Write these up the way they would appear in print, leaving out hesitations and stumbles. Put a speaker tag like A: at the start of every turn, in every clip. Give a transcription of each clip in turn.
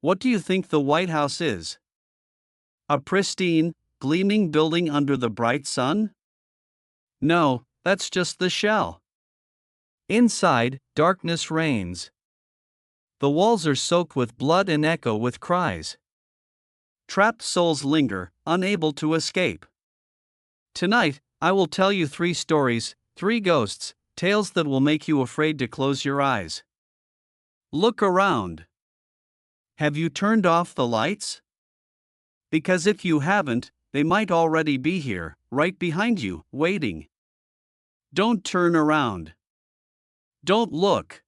A: What do you think the White House is? A pristine, gleaming building under the bright sun? No, that's just the shell. Inside, darkness reigns. The walls are soaked with blood and echo with cries. Trapped souls linger, unable to escape. Tonight, I will tell you 3 stories, 3 ghosts, tales that will make you afraid to close your eyes. Look around. Have you turned off the lights? Because if you haven't, they might already be here, right behind you, waiting. Don't turn around. Don't look.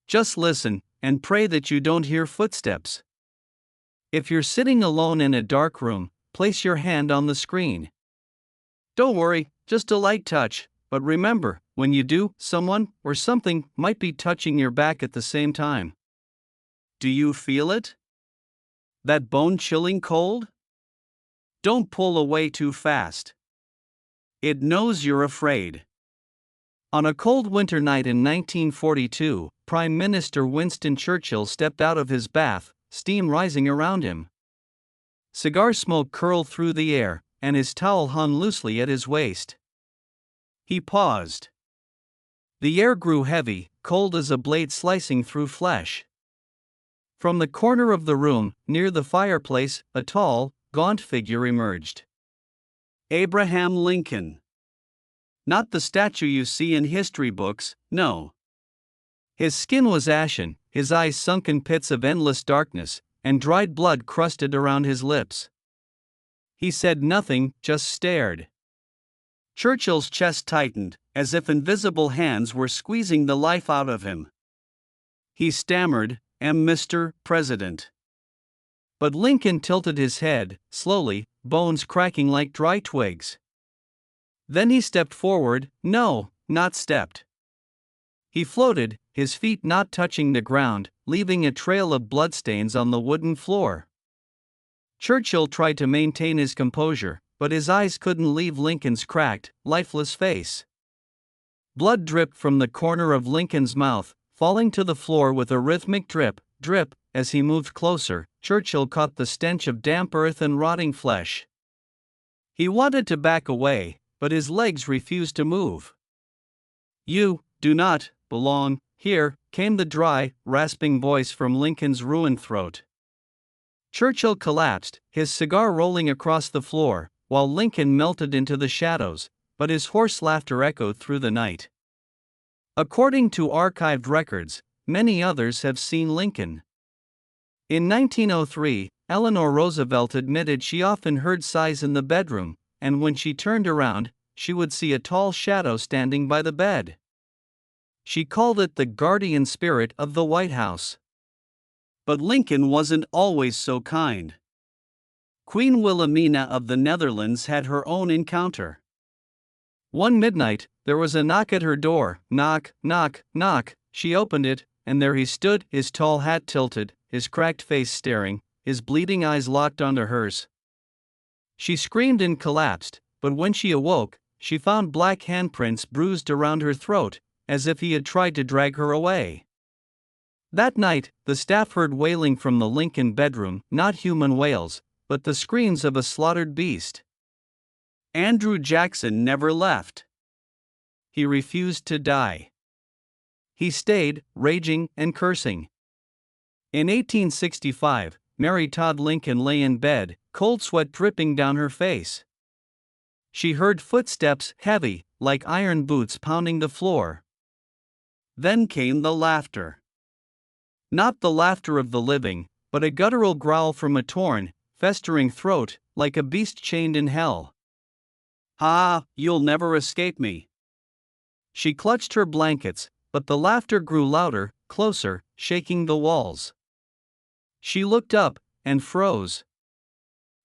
A: Just listen, and pray that you don't hear footsteps. If you're sitting alone in a dark room, place your hand on the screen. Don't worry, just a light touch, but remember, when you do, someone or something might be touching your back at the same time. Do you feel it? That bone-chilling cold? Don't pull away too fast. It knows you're afraid. On a cold winter night in 1942, Prime Minister Winston Churchill stepped out of his bath, steam rising around him. Cigar smoke curled through the air, and his towel hung loosely at his waist. He paused. The air grew heavy, cold as a blade slicing through flesh. From the corner of the room, near the fireplace, a tall, gaunt figure emerged. Abraham Lincoln. Not the statue you see in history books, no. His skin was ashen, his eyes sunk in pits of endless darkness, and dried blood crusted around his lips. He said nothing, just stared. Churchill's chest tightened, as if invisible hands were squeezing the life out of him. He stammered, Mr. President." But Lincoln tilted his head, slowly, bones cracking like dry twigs. Then he stepped forward, no, not stepped. He floated, his feet not touching the ground, leaving a trail of bloodstains on the wooden floor. Churchill tried to maintain his composure, but his eyes couldn't leave Lincoln's cracked, lifeless face. Blood dripped from the corner of Lincoln's mouth, falling to the floor with a rhythmic drip, drip. As he moved closer, Churchill caught the stench of damp earth and rotting flesh. He wanted to back away, but his legs refused to move. "You do not belong here," came the dry, rasping voice from Lincoln's ruined throat. Churchill collapsed, his cigar rolling across the floor, while Lincoln melted into the shadows, but his hoarse laughter echoed through the night. According to archived records, many others have seen Lincoln. In 1903, Eleanor Roosevelt admitted she often heard sighs in the bedroom, and when she turned around, she would see a tall shadow standing by the bed. She called it the guardian spirit of the White House. But Lincoln wasn't always so kind. Queen Wilhelmina of the Netherlands had her own encounter. One midnight, there was a knock at her door, knock, knock, knock. She opened it, and there he stood, his tall hat tilted, his cracked face staring, his bleeding eyes locked onto hers. She screamed and collapsed, but when she awoke, she found black handprints bruised around her throat, as if he had tried to drag her away. That night, the staff heard wailing from the Lincoln bedroom, not human wails, but the screams of a slaughtered beast. Andrew Jackson never left. He refused to die. He stayed, raging and cursing. In 1865, Mary Todd Lincoln lay in bed, cold sweat dripping down her face. She heard footsteps, heavy, like iron boots pounding the floor. Then came the laughter. Not the laughter of the living, but a guttural growl from a torn, festering throat, like a beast chained in hell. "Ha, you'll never escape me." She clutched her blankets, but the laughter grew louder, closer, shaking the walls. She looked up, and froze.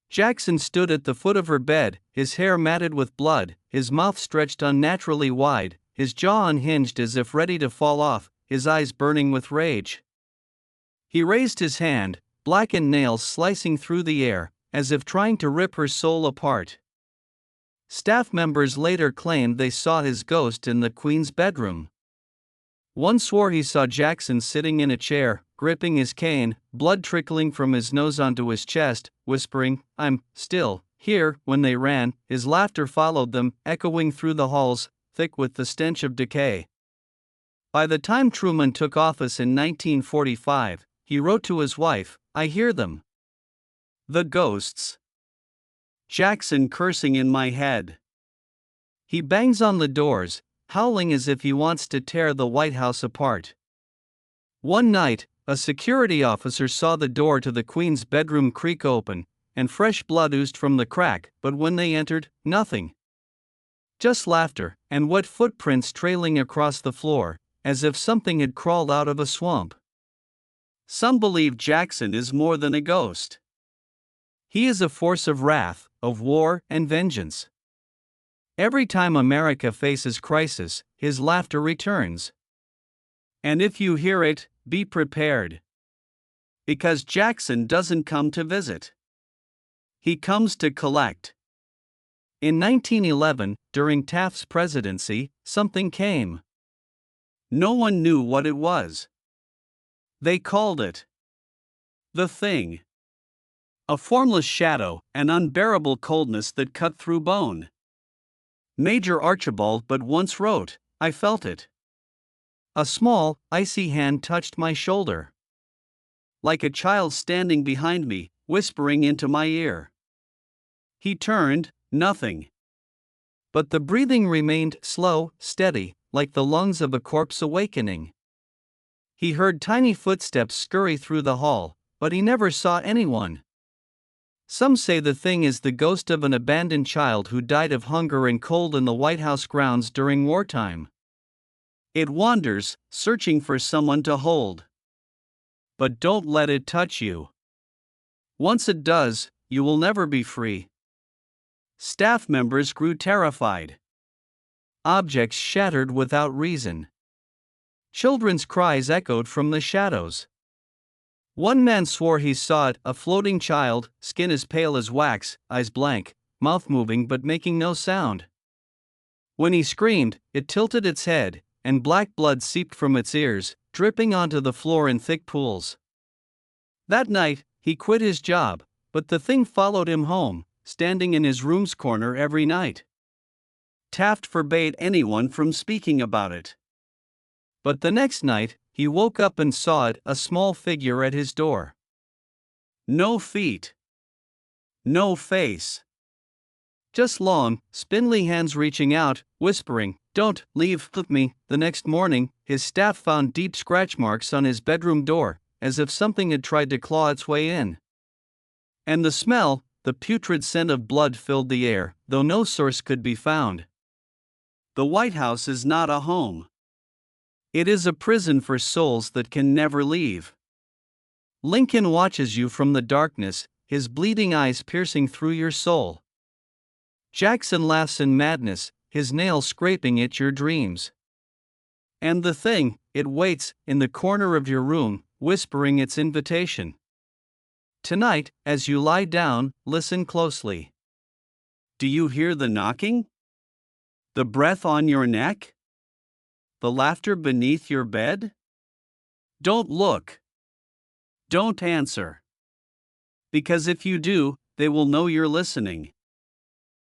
A: Jackson stood at the foot of her bed, his hair matted with blood, his mouth stretched unnaturally wide, his jaw unhinged as if ready to fall off, his eyes burning with rage. He raised his hand, blackened nails slicing through the air, as if trying to rip her soul apart. Staff members later claimed they saw his ghost in the Queen's bedroom. One swore he saw Jackson sitting in a chair, gripping his cane, blood trickling from his nose onto his chest, whispering, "I'm still here." When they ran, his laughter followed them, echoing through the halls, thick with the stench of decay. By the time Truman took office in 1945, he wrote to his wife, "I hear them. The ghosts. Jackson cursing in my head. He bangs on the doors, howling as if he wants to tear the White House apart." One night, a security officer saw the door to the Queen's bedroom creak open, and fresh blood oozed from the crack, but when they entered, nothing. Just laughter, and wet footprints trailing across the floor, as if something had crawled out of a swamp. Some believe Jackson is more than a ghost. He is a force of wrath, of war and vengeance. Every time America faces crisis, his laughter returns. And if you hear it, be prepared. Because Jackson doesn't come to visit. He comes to collect. In 1911, during Taft's presidency, something came. No one knew what it was. They called it the Thing. A formless shadow, an unbearable coldness that cut through bone. Major Archibald but once wrote, "I felt it." A small, icy hand touched my shoulder. Like a child standing behind me, whispering into my ear. He turned, nothing. But the breathing remained slow, steady, like the lungs of a corpse awakening. He heard tiny footsteps scurry through the hall, but he never saw anyone. Some say the Thing is the ghost of an abandoned child who died of hunger and cold in the White House grounds during wartime. It wanders, searching for someone to hold. But don't let it touch you. Once it does, you will never be free. Staff members grew terrified. Objects shattered without reason. Children's cries echoed from the shadows. One man swore he saw it, a floating child, skin as pale as wax, eyes blank, mouth moving but making no sound. When he screamed, it tilted its head, and black blood seeped from its ears, dripping onto the floor in thick pools. That night, he quit his job, but the Thing followed him home, standing in his room's corner every night. Taft forbade anyone from speaking about it. But the next night, he woke up and saw it, a small figure at his door. No feet. No face. Just long, spindly hands reaching out, whispering, "Don't leave me." The next morning, his staff found deep scratch marks on his bedroom door, as if something had tried to claw its way in. And the smell, the putrid scent of blood filled the air, though no source could be found. The White House is not a home. It is a prison for souls that can never leave. Lincoln watches you from the darkness, his bleeding eyes piercing through your soul. Jackson laughs in madness, his nails scraping at your dreams. And the Thing, it waits, in the corner of your room, whispering its invitation. Tonight, as you lie down, listen closely. Do you hear the knocking? The breath on your neck? The laughter beneath your bed? Don't look. Don't answer. Because if you do, they will know you're listening.